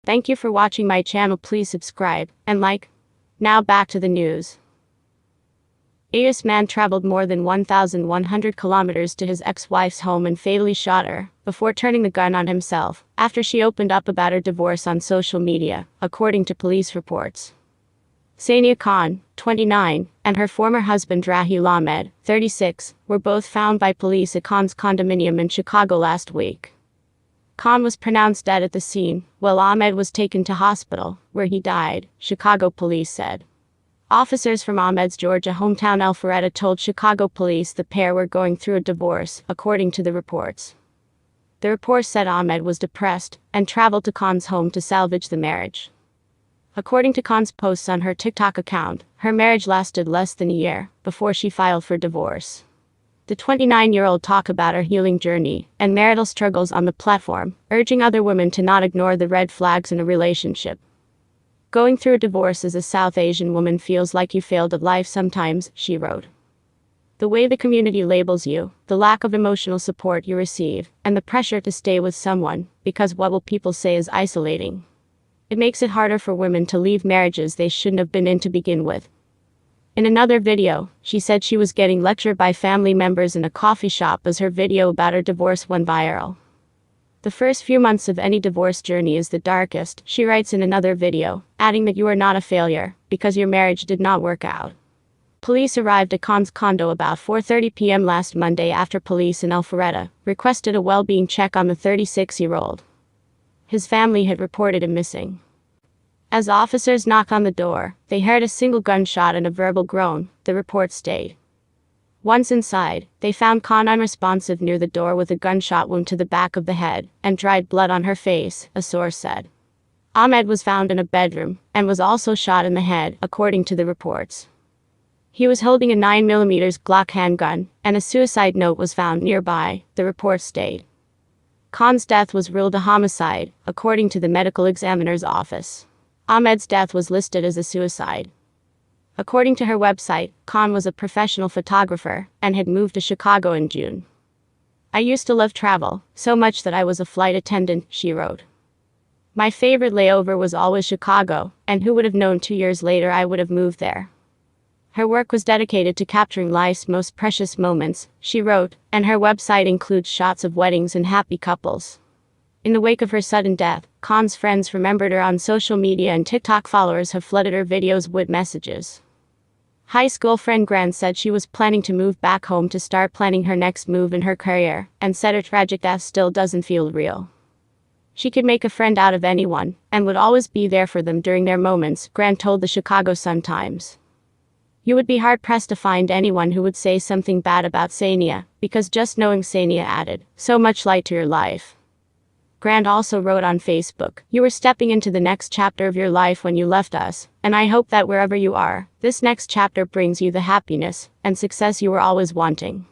Thank you for watching my channel. Please subscribe and like. Now back to the news. US man traveled more than 1,100 kilometers to his ex-wife's home and fatally shot her before turning the gun on himself after she opened up about her divorce on social media, according to police reports. Sania Khan, 29, and her former husband Raheel Ahmad, 36, were both found by police at Khan's condominium in Chicago last week. Khan was pronounced dead at the scene, while Ahmad was taken to hospital, where he died, Chicago police said. Officers from Ahmad's Georgia hometown Alpharetta told Chicago police the pair were going through a divorce, according to the reports. The report said Ahmad was depressed and traveled to Khan's home to salvage the marriage. According to Khan's posts on her TikTok account, her marriage lasted less than a year before she filed for divorce. The 29-year-old talked about her healing journey and marital struggles on the platform, urging other women to not ignore the red flags in a relationship. Going through a divorce as a South Asian woman feels like you failed at life sometimes, she wrote. The way the community labels you, the lack of emotional support you receive, and the pressure to stay with someone, because what will people say, is isolating. It makes it harder for women to leave marriages they shouldn't have been in to begin with. In another video, she said she was getting lectured by family members in a coffee shop as her video about her divorce went viral. The first few months of any divorce journey is the darkest, she writes in another video, adding that you are not a failure, because your marriage did not work out. Police arrived at Khan's condo about 4:30 p.m. last Monday after police in Alpharetta requested a well-being check on the 36-year-old. His family had reported him missing. As officers knocked on the door, they heard a single gunshot and a verbal groan, the report stated. Once inside, they found Khan unresponsive near the door with a gunshot wound to the back of the head and dried blood on her face, a source said. Ahmad was found in a bedroom and was also shot in the head, according to the reports. He was holding a 9mm Glock handgun, and a suicide note was found nearby, the report stated. Khan's death was ruled a homicide, according to the medical examiner's office. Ahmad's death was listed as a suicide. According to her website, Khan was a professional photographer and had moved to Chicago in June. I used to love travel, so much that I was a flight attendant, she wrote. My favorite layover was always Chicago, and who would have known 2 years later I would have moved there. Her work was dedicated to capturing life's most precious moments, she wrote, and her website includes shots of weddings and happy couples. In the wake of her sudden death, Khan's friends remembered her on social media and TikTok followers have flooded her videos with messages. High school friend Grant said she was planning to move back home to start planning her next move in her career, and said her tragic death still doesn't feel real. She could make a friend out of anyone, and would always be there for them during their moments, Grant told the Chicago Sun-Times. You would be hard-pressed to find anyone who would say something bad about Sania, because just knowing Sania added so much light to your life. Grant also wrote on Facebook, "You were stepping into the next chapter of your life when you left us, and I hope that wherever you are, this next chapter brings you the happiness and success you were always wanting."